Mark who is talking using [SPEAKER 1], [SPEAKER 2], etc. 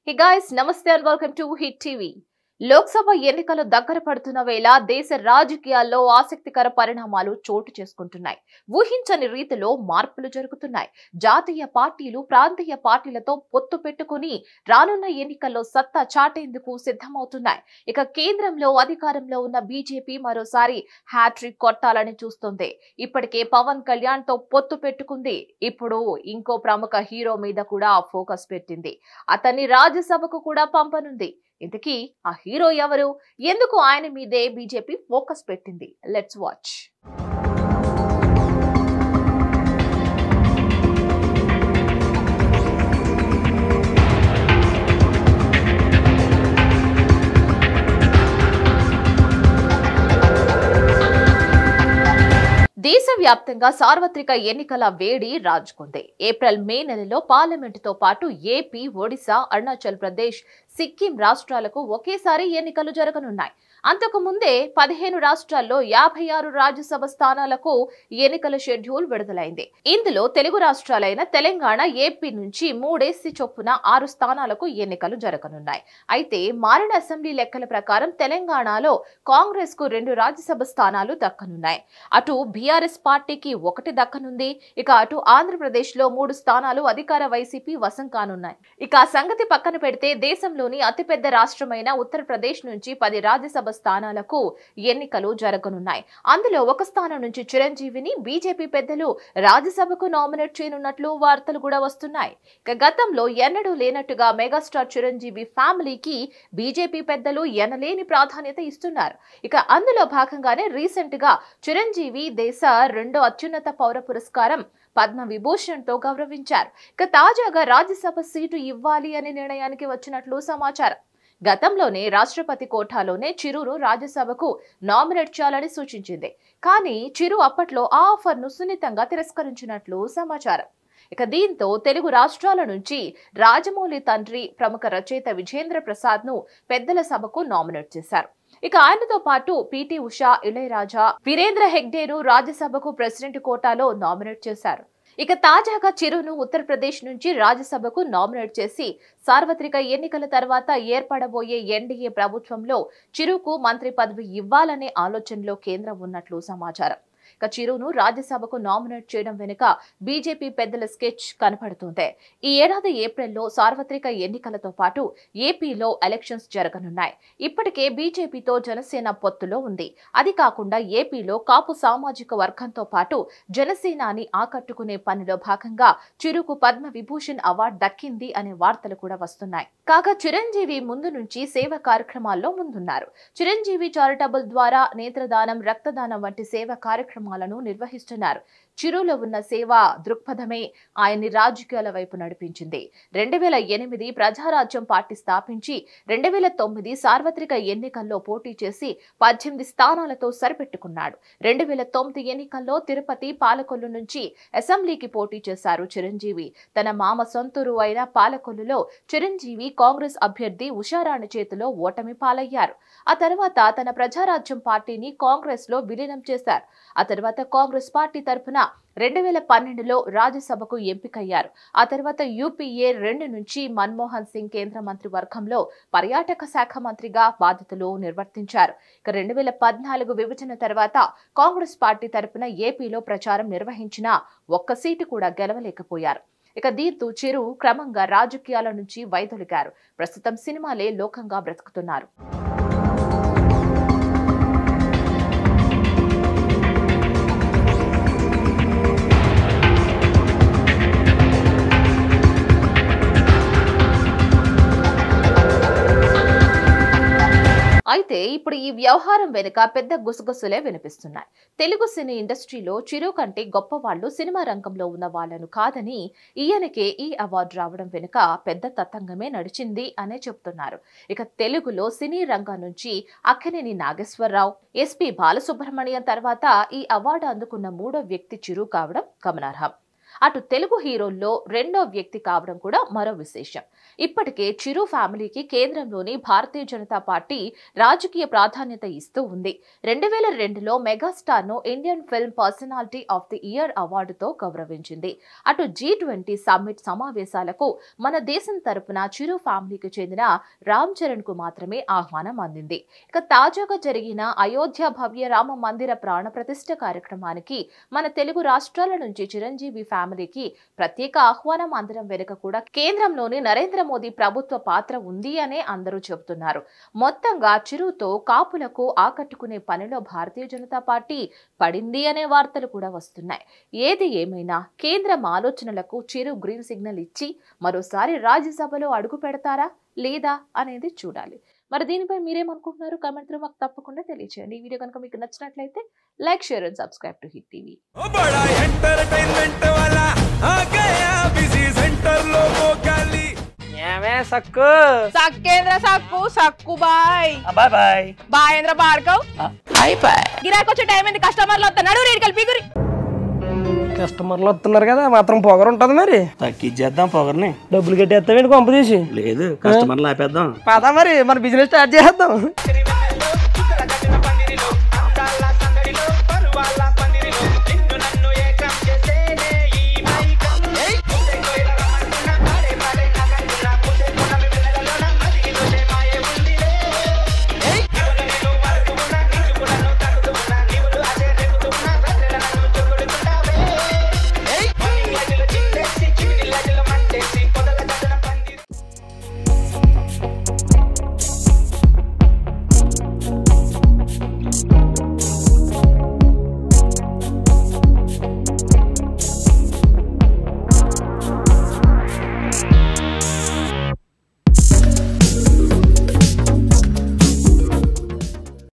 [SPEAKER 1] Hey guys, Namaste and welcome to Hit TV. Lok Sabha ఎన్నికలు దగ్గర పడుతున్న వేళ దేశ రాజకీయాల్లో ఆసక్తికర పరిణామాలు చోటు చేసుకుంటున్నాయి. ఊహించని రీతిలో మార్పులు జరుగుతున్నాయి. జాతీయ పార్టీలు ప్రాంతీయ పార్టీలతో పొత్తు పెట్టుకుని రానున్న ఎన్నికల్లో సత్తా చాటేందుకు సిద్ధమవుతున్నాయి. ఇక కేంద్రంలో అధికారంలో ఉన్న బీజేపీ మరోసారి హ్యాట్రిక్ కొట్టాలని చూస్తుంది. ఇప్పటికే పవన్ కళ్యాణ్ తో పొత్తు పెట్టుకుంది. ఇప్పుడు ఇంకో ప్రముఖ హీరో మీద కూడా ఫోకస్ పెట్టింది. అతన్ని రాజ్యసభకు కూడా పంపనుంది. ఇంతకీ ఆ హీరో ఎవరు? ఎందుకు ఆయన మీదే బీజేపీ ఫోకస్ పెట్టింది? Let's watch. దేశవ్యాప్తంగా సార్వత్రిక ఎన్నికల వేడి రాజుకుంది. ఏప్రిల్ మే నెలలో పార్లమెంటుతో పాటు ఏపీ, ఒడిశా, అరుణాచల్ ప్రదేశ్, సిక్కిం రాష్ట్రాలకు ఒకేసారి ఎన్నికలు జరగనున్నాయి. అంతకు ముందే 15 రాష్ట్రాల్లో 56 రాజ్యసభ స్థానాలకు ఎన్నికల షెడ్యూల్ విడుదలైంది. ఇందులో తెలుగు రాష్ట్రాలైన తెలంగాణ, ఏపీ నుంచి 3 చొప్పున 6 స్థానాలకు ఎన్నికలు జరగనున్నాయి. అయితే మారిన అసెంబ్లీ లెక్కల ప్రకారం తెలంగాణలో కాంగ్రెస్ కు 2 రాజ్యసభ స్థానాలు దక్కనున్నాయి. అటు బీఆర్ఎస్ పార్టీకి 1 దక్కనుంది. ఇక అటు ఆంధ్రప్రదేశ్ లో 3 స్థానాలు అధికార వైసీపీ వశం కానున్నాయి. ఇక ఆ సంగతి పక్కన పెడితే దేశంలోని అతిపెద్ద రాష్ట్రమైన ఉత్తరప్రదేశ్ నుంచి 10 రాజ్యసభ స్థానాలకు ఎన్నికలు జరగనున్నాయి. అందులో ఒక స్థానం నుంచి చిరంజీవిని బీజేపీ పెద్దలు రాజ్యసభకు నామినేట్ చేయనున్నట్లు వార్తలు కూడా వస్తున్నాయి. ఇక గతంలో ఎన్నడూ లేనట్టుగా మెగాస్టార్ చిరంజీవి ఫ్యామిలీకి బీజేపీ పెద్దలు ఎనలేని ప్రాధాన్యత ఇస్తున్నారు. ఇక అందులో భాగంగానే రీసెంట్ గా చిరంజీవి దేశ 2వ అత్యున్నత పౌర పురస్కారం పద్మ విభూషణ్ తో గౌరవించారు. ఇక తాజాగా రాజ్యసభ సీటు ఇవ్వాలి అనే నిర్ణయానికి వచ్చినట్లు సమాచారం. గతంలోనే రాష్ట్రపతి కోటాలోనే చిరును రాజ్యసభకు నామినేట్ చేయాలని సూచించింది. కానీ చిరు అప్పట్లో ఆ ఆఫర్ ను సున్నితంగా తిరస్కరించినట్లు సమాచారం. ఇక దీంతో తెలుగు రాష్ట్రాల నుంచి రాజమౌళి తండ్రి ప్రముఖ రచయిత విజేంద్ర ప్రసాద్ ను పెద్దల సభకు నామినేట్ చేశారు. ఇక ఆయనతో పాటు పిటి ఉషా, ఇళయరాజా, వీరేంద్ర హెగ్డేను రాజ్యసభకు ప్రెసిడెంట్ కోటాలో నామినేట్ చేశారు. ఇక తాజాగా చిరును ఉత్తరప్రదేశ్ నుంచి రాజ్యసభకు నామినేట్ చేసి సార్వత్రిక ఎన్నికల తర్వాత ఏర్పడబోయే ఎన్డీఏ ప్రభుత్వంలో చిరుకు మంత్రి పదవి ఇవ్వాలనే ఆలోచనలో కేంద్రం ఉన్నట్లు సమాచారం. ఇక చిరును రాజ్యసభకు నామినేట్ చేయడం వెనుక బీజేపీ పెద్దల స్కెచ్ కనపడుతుంది. ఈ ఏడాది ఏప్రిల్లో సార్వత్రిక ఎన్నికలతో పాటు ఏపీలో ఎలక్షన్స్ జరగనున్నాయి. ఇప్పటికే బీజేపీతో జనసేన పొత్తులో ఉంది. అది కాకుండా ఏపీలో కాపు సామాజిక వర్గంతో పాటు జనసేనాని ఆకట్టుకునే పనిలో భాగంగా చిరుకు పద్మ విభూషణ్ అవార్డు దక్కింది అనే వార్తలు కూడా వస్తున్నాయి. కాగా చిరంజీవి ముందు నుంచి సేవ కార్యక్రమాల్లో ముందున్నారు. చిరంజీవి చారిటబుల్ ద్వారా నేత్రదానం, రక్తదానం వంటి సేవ కార్యక్రమాలను నిర్వహిస్తున్నారు. చిరులో ఉన్న సేవా దృక్పథమే ఆయన్ని రాజకీయాల వైపు నడిపించింది. 2008 ప్రజారాజ్యం పార్టీ స్థాపించి 2009 సార్వత్రిక ఎన్నికల్లో పోటీ చేసి 18 స్థానాలతో సరిపెట్టుకున్నాడు. 2009 ఎన్నికల్లో తిరుపతి, పాలకొల్లు నుంచి అసెంబ్లీకి పోటీ చేశారు చిరంజీవి. తన మామ సొంతూరు అయిన పాలకొల్లులో చిరంజీవి కాంగ్రెస్ అభ్యర్థి ఉషారాణి చేతిలో ఓటమి పాలయ్యారు. ఆ తర్వాత తన ప్రజారాజ్యం పార్టీని కాంగ్రెస్ లో విలీనం చేశారు. ఆ తర్వాత కాంగ్రెస్ పార్టీ తరఫున 2012లో రాజ్యసభకు ఎంపికయ్యారు. ఆ తర్వాత యూపీఏ 2 నుంచి మన్మోహన్ సింగ్ కేంద్ర మంత్రి వర్గంలో పర్యాటక శాఖ మంత్రిగా బాధ్యతలు నిర్వర్తించారు. ఇక 2014 విభజన తర్వాత కాంగ్రెస్ పార్టీ తరఫున ఏపీలో ప్రచారం నిర్వహించిన ఒక్క సీటు కూడా గెలవలేకపోయారు. ఇక దీంతో చిరు క్రమంగా రాజకీయాల నుంచి వైదొలిగారు. ప్రస్తుతం సినిమాలే లోకంగా బ్రతుకుతున్నారు. అయితే ఇప్పుడు ఈ వ్యవహారం వెనుక పెద్ద గుసగుసలే వినిపిస్తున్నాయి. తెలుగు సినీ ఇండస్ట్రీలో చిరు కంటే గొప్ప వాళ్ళు సినిమా రంగంలో ఉన్న వాళ్ళను కాదని ఈయనకే ఈ అవార్డు రావడం వెనుక పెద్ద తతంగమే నడిచింది అనే చెప్తున్నారు. ఇక తెలుగులో సినీ రంగం నుంచి అక్కినేని నాగేశ్వరరావు, ఎస్పీ బాలసుబ్రహ్మణ్యం తర్వాత ఈ అవార్డు అందుకున్న 3వ వ్యక్తి చిరు కావడం గమనార్హం. అటు తెలుగు హీరోల్లో రెండో వ్యక్తి కావడం కూడా మరో విశేషం. ఇప్పటికే చిరు ఫ్యామిలీకి కేంద్రంలోని భారతీయ జనతా పార్టీ రాజకీయ ప్రాధాన్యత ఇస్తూ ఉంది. 2002లో మెగాస్టార్ ను Indian film personality of the year అవార్డుతో గౌరవించింది. అటు G20 సమ్మిట్ సమావేశాలకు మన దేశం తరపున చిరు ఫ్యామిలీకి చెందిన రామ్ చరణ్ కు మాత్రమే ఆహ్వానం అందింది. ఇక తాజాగా జరిగిన అయోధ్య భవ్య రామ మందిర ప్రాణ ప్రతిష్ఠ కార్యక్రమానికి మన తెలుగు రాష్ట్రాల నుంచి చిరంజీవి ఫ్యామిలీకి ప్రత్యేక ఆహ్వానం అందడం వెనుక కూడా కేంద్రంలోని నరేంద్ర మోదీ ప్రభుత్వ పాత్ర ఉంది అనే అందరూ చెబుతున్నారు. మొత్తంగా చిరుతో కాపులకు ఆకట్టుకునే పనిలో భారతీయ జనతా పార్టీ పడింది అనే వార్తలు కూడా వస్తున్నాయి. ఏది ఏమైనా కేంద్రం ఆలోచనలకు చిరు గ్రీన్ సిగ్నల్ ఇచ్చి మరోసారి రాజ్యసభలో అడుగు పెడతారా లేదా అనేది చూడాలి. మరి దీనిపై మీరేమనుకుంటున్నారు? కామెంట్ లో మాకు తప్పకుండా తెలియజేయండి. ఈ వీడియో కనుక మీకు నచ్చినట్లయితే like, share and subscribe to Hit TV.
[SPEAKER 2] సక్కు సక్కేంద్ర సక్కు సక్కు బాయ్ బాయ్ బాయ్ బాయేంద్ర భార్గవ్ బాయ్ బాయ్. గిరాకి వచ్చే టైం ఏంది? కస్టమర్లు వస్తున్నారు, రేడికల్ పిగురి. కస్టమర్లు వస్తున్నారు కదా, మాత్రం పొగరు ఉంటది. మరి
[SPEAKER 3] తగ్గిచ్చేద్దాం పొగర్ని.
[SPEAKER 2] డబ్బులు కట్టేస్తామేంటి కొంప తీసి?
[SPEAKER 3] లేదు, కస్టమర్లు ఆపేద్దాం.
[SPEAKER 2] పదా మరి మన బిజినెస్ స్టార్ట్ చేద్దాం.